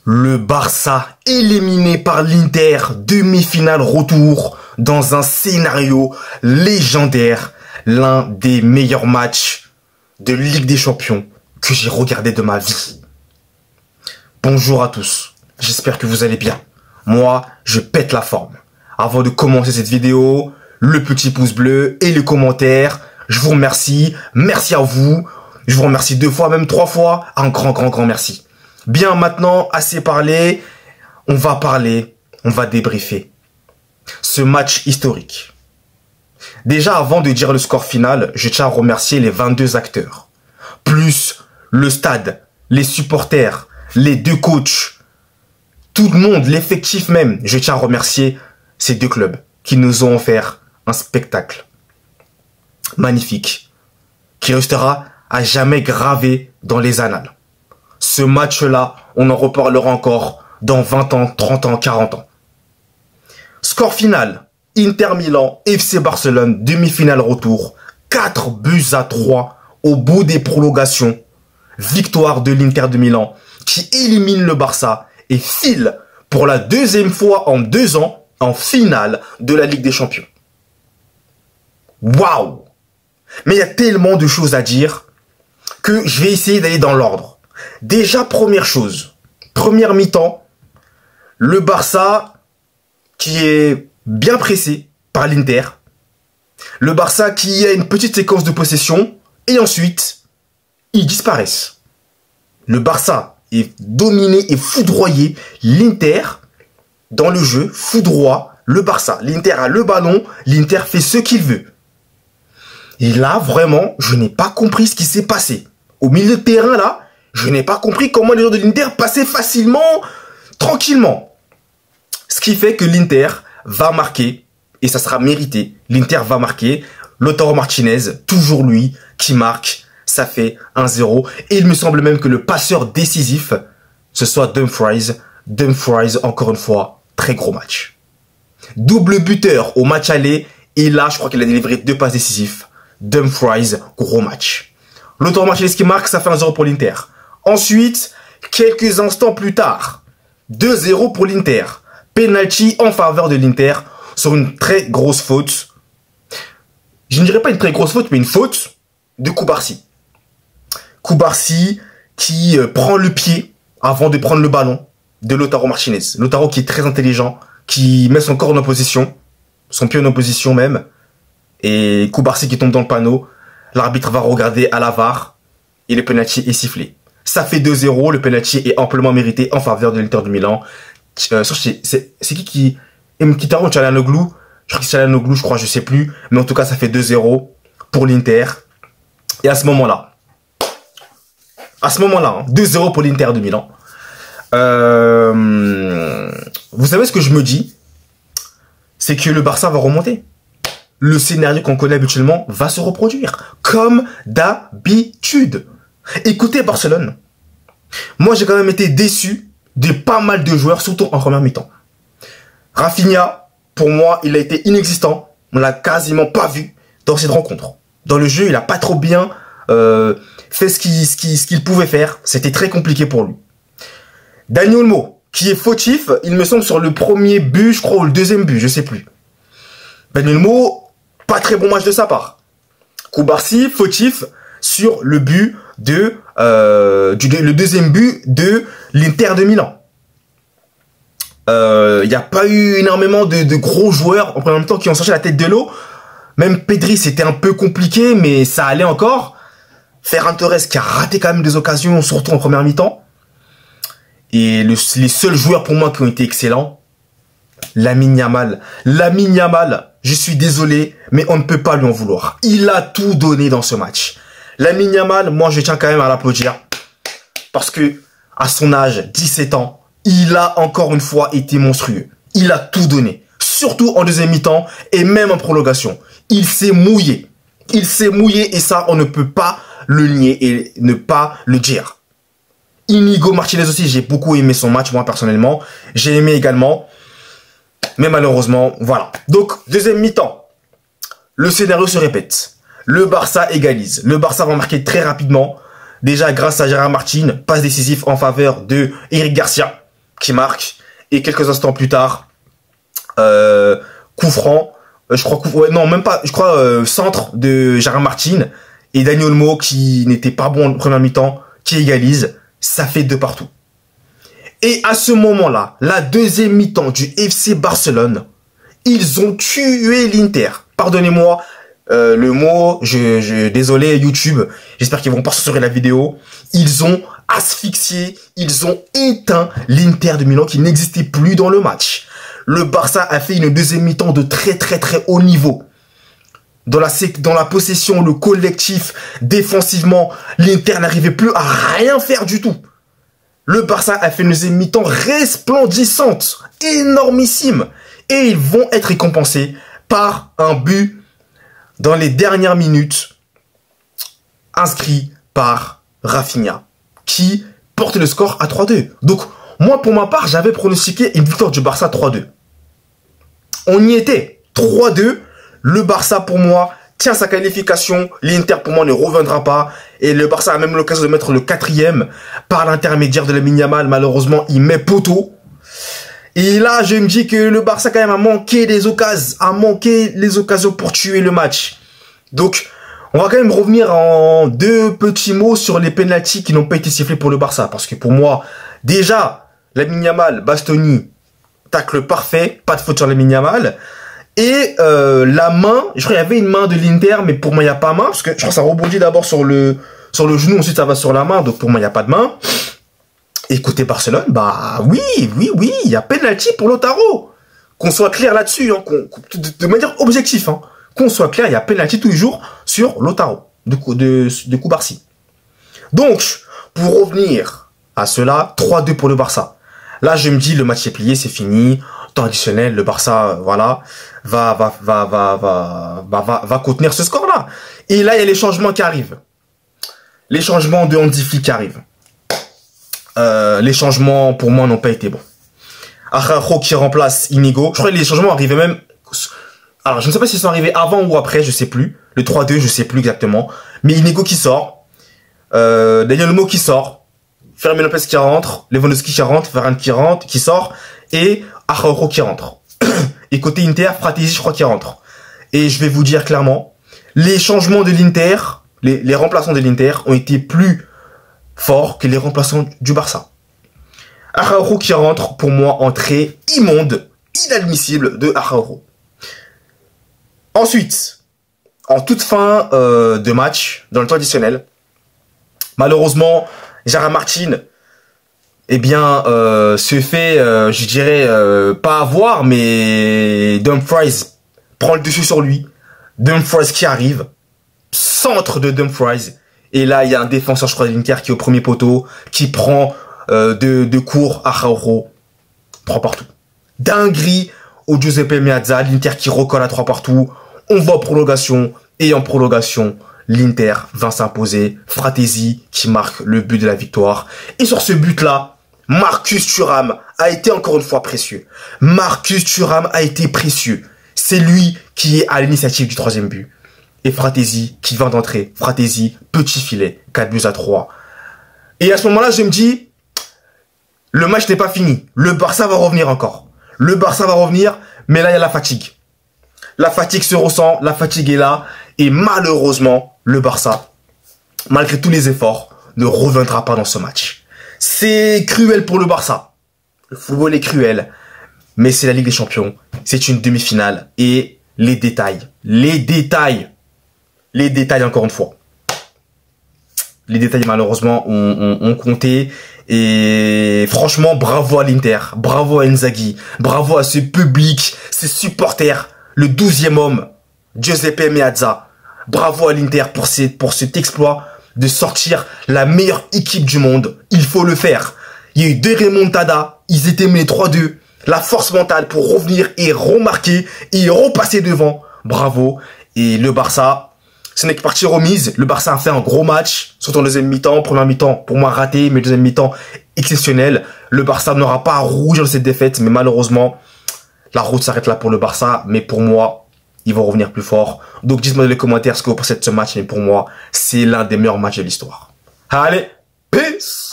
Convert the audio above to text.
Le Barça éliminé par l'Inter, demi-finale retour dans un scénario légendaire, l'un des meilleurs matchs de Ligue des Champions que j'ai regardé de ma vie. Bonjour à tous, j'espère que vous allez bien. Moi, je pète la forme. Avant de commencer cette vidéo, le petit pouce bleu et les commentaires, je vous remercie, merci à vous. Je vous remercie 2 fois, même 3 fois, un grand merci. Bien, maintenant, assez parlé, on va débriefer ce match historique. Déjà, avant de dire le score final, je tiens à remercier les 22 acteurs, plus le stade, les supporters, les 2 coachs, tout le monde, l'effectif même. Je tiens à remercier ces 2 clubs qui nous ont offert un spectacle magnifique, qui restera à jamais gravé dans les annales. Ce match-là, on en reparlera encore dans 20 ans, 30 ans, 40 ans. Score final, Inter Milan, FC Barcelone, demi-finale retour, 4-3 au bout des prolongations. Victoire de l'Inter de Milan qui élimine le Barça et file pour la 2e fois en 2 ans en finale de la Ligue des Champions. Waouh! Mais il y a tellement de choses à dire que je vais essayer d'aller dans l'ordre. Déjà, première chose, première mi-temps, le Barça qui est bien pressé par l'Inter. Le Barça qui a une petite séquence de possession et ensuite, ils disparaissent. Le Barça est dominé et foudroyé. L'Inter, dans le jeu, foudroie le Barça. L'Inter a le ballon, l'Inter fait ce qu'il veut. Et là, vraiment, je n'ai pas compris ce qui s'est passé. Au milieu de terrain, là, je n'ai pas compris comment les joueurs de l'Inter passaient facilement, tranquillement. Ce qui fait que l'Inter va marquer, et ça sera mérité, l'Inter va marquer. Lautaro Martinez, toujours lui, qui marque, ça fait 1-0. Et il me semble même que le passeur décisif, ce soit Dumfries. Dumfries, encore une fois, très gros match. Double buteur au match aller, et là, je crois qu'il a délivré 2 passes décisives. Dumfries, gros match. Lautaro Martinez qui marque, ça fait 1-0 pour l'Inter. Ensuite, quelques instants plus tard, 2-0 pour l'Inter. Penalty en faveur de l'Inter sur une très grosse faute. Je ne dirais pas une très grosse faute, mais une faute de Cubarsí. Cubarsí qui prend le pied avant de prendre le ballon de Lautaro Martinez. Lautaro qui est très intelligent, qui met son corps en opposition, son pied en opposition même. Et Cubarsí qui tombe dans le panneau. L'arbitre va regarder à la VAR et le penalty est sifflé. Ça fait 2-0, le penalty est amplement mérité en faveur de l'Inter de Milan. C'est qui Mkhitaryan ou Çalhanoğlu? Je crois que c'est Çalhanoğlu, je crois, je sais plus. Mais en tout cas, ça fait 2-0 pour l'Inter. Et à ce moment-là, 2-0 pour l'Inter de Milan. Vous savez ce que je me dis? C'est que le Barça va remonter. Le scénario qu'on connaît habituellement va se reproduire. Comme d'habitude. Écoutez Barcelone. Moi, j'ai quand même été déçu de pas mal de joueurs, surtout en première mi-temps. Rafinha, pour moi, il a été inexistant. On l'a quasiment pas vu dans cette rencontre. Dans le jeu, il a pas trop bien fait ce qu'il pouvait faire. C'était très compliqué pour lui. Dani Olmo, qui est fautif, il me semble, sur le premier but, je crois, ou le 2e but, je sais plus. Dani Olmo, pas très bon match de sa part. Cubarsí, fautif sur le but de le 2e but de l'Inter de Milan. Il n'y a pas eu énormément de gros joueurs en même temps qui ont sorti la tête de l'eau. Même Pedri, c'était un peu compliqué, mais ça allait encore. Ferran Torres qui a raté quand même des occasions, surtout en première mi-temps. Et les seuls joueurs pour moi qui ont été excellents, Lamine Yamal. Lamine Yamal, je suis désolé, mais on ne peut pas lui en vouloir. Il a tout donné dans ce match. Lamine Yamal, moi je tiens quand même à l'applaudir. Parce que, à son âge, 17 ans, il a encore une fois été monstrueux. Il a tout donné. Surtout en 2e mi-temps et même en prolongation. Il s'est mouillé. Il s'est mouillé et ça, on ne peut pas le nier et ne pas le dire. Inigo Martinez aussi, j'ai beaucoup aimé son match, moi personnellement. J'ai aimé également. Mais malheureusement, voilà. Donc, 2e mi-temps. Le scénario se répète. Le Barça égalise. Le Barça va marquer très rapidement. Déjà grâce à Gérard Martin, passe décisif en faveur de Eric Garcia. qui marque. Et quelques instants plus tard, coup franc. Je crois ouais, non, même pas. Je crois centre de Gérard Martin. Et Dani Olmo, qui n'était pas bon en première mi-temps, qui égalise. Ça fait 2 partout. Et à ce moment-là, la deuxième mi-temps du FC Barcelone, ils ont tué l'Inter. Pardonnez-moi le mot, désolé YouTube, j'espère qu'ils vont pas censurer la vidéo. Ils ont asphyxié, ils ont éteint l'Inter de Milan qui n'existait plus dans le match. Le Barça a fait une deuxième mi-temps de très haut niveau. Dans la possession, le collectif, défensivement, l'Inter n'arrivait plus à rien faire du tout. Le Barça a fait une deuxième mi-temps resplendissante, énormissime. Et ils vont être récompensés par un but dans les dernières minutes inscrit par Rafinha, qui porte le score à 3-2. Donc, moi, pour ma part, j'avais pronostiqué une victoire du Barça 3-2. On y était. 3-2. Le Barça, pour moi, tient sa qualification. L'Inter, pour moi, ne reviendra pas. Et le Barça a même l'occasion de mettre le 4e par l'intermédiaire de Lamine Yamal. Malheureusement, il met poteau. Et là, je me dis que le Barça, quand même, a manqué les occasions pour tuer le match. Donc, on va quand même revenir en 2 petits mots sur les pénaltys qui n'ont pas été sifflés pour le Barça. Parce que pour moi, déjà, Lamine Yamal, Bastoni, tacle parfait, pas de faute sur Lamine Yamal. Et la main, je crois qu'il y avait une main de l'Inter, mais pour moi, il n'y a pas main. Parce que je crois que ça rebondit d'abord sur le genou, ensuite ça va sur la main. Donc pour moi, il n'y a pas de main. Et côté Barcelone, bah oui, il y a penalty pour Lautaro. Qu'on soit clair là-dessus, hein, de manière objective. Hein, qu'on soit clair, il y a penalty tous les jours sur Lautaro, de Cubarsí. Donc, pour revenir à cela, 3-2 pour le Barça. Là, je me dis, le match est plié, c'est fini. Temps additionnel, le Barça, voilà, va contenir ce score-là. Et là, il y a les changements qui arrivent. Les changements de Hansi Flick qui arrivent. Les changements, pour moi, n'ont pas été bons. Araujo qui remplace Inigo. Je crois que les changements arrivaient même... Alors, je ne sais pas s'ils sont arrivés avant ou après, je sais plus. Le 3-2, je sais plus exactement. Mais Inigo qui sort. Daniel Olmo qui sort. Fermin Lopez qui rentre. Lewandowski qui rentre. Varane qui sort. Et Araujo qui rentre. Et côté Inter, Fratesi, je crois qu'il rentre. Et je vais vous dire clairement, les changements de l'Inter, les remplaçants de l'Inter ont été plus forts que les remplaçants du Barça. Araujo qui rentre, pour moi, entrée immonde, inadmissible de Araujo. Ensuite, en toute fin de match, dans le temps additionnel, malheureusement, Gérard Martin, eh bien, se fait, je dirais, pas avoir, mais Dumfries prend le dessus sur lui. Dumfries qui arrive, centre de Dumfries. Et là, il y a un défenseur, je crois, de l'Inter qui est au premier poteau, qui prend de court Araujo. 3 partout. Dinguerie au Giuseppe Meazza, l'Inter qui recolle à 3 partout. On va en prolongation, et en prolongation, l'Inter va s'imposer. Fratesi qui marque le but de la victoire. Et sur ce but-là, Marcus Thuram a été encore une fois précieux. Marcus Thuram a été précieux. C'est lui qui est à l'initiative du 3e but. Et Fratesi qui vient d'entrer. Fratesi, petit filet, 4-3. Et à ce moment-là, je me dis, le match n'est pas fini. Le Barça va revenir encore. Le Barça va revenir, mais là, il y a la fatigue. La fatigue se ressent, la fatigue est là. Et malheureusement, le Barça, malgré tous les efforts, ne reviendra pas dans ce match. C'est cruel pour le Barça. Le football est cruel. Mais c'est la Ligue des Champions. C'est une demi-finale. Et les détails encore une fois. Les détails malheureusement ont compté. Et franchement, bravo à l'Inter. Bravo à Inzaghi. Bravo à ce public, ces supporters. Le 12e homme, Giuseppe Meazza. Bravo à l'Inter pour cet exploit de sortir la meilleure équipe du monde. Il faut le faire. Il y a eu 2 remontadas. Ils étaient menés 3-2. La force mentale pour revenir et remarquer et repasser devant. Bravo. Et le Barça, ce n'est que partie remise. Le Barça a fait un gros match, surtout en deuxième mi-temps. Première mi-temps, pour moi, raté, mais deuxième mi-temps, exceptionnel. Le Barça n'aura pas à rougir de cette défaite, mais malheureusement, la route s'arrête là pour le Barça. Mais pour moi, ils vont revenir plus fort. Donc, dites-moi dans les commentaires ce que vous pensez de ce match. Mais pour moi, c'est l'un des meilleurs matchs de l'histoire. Allez, peace!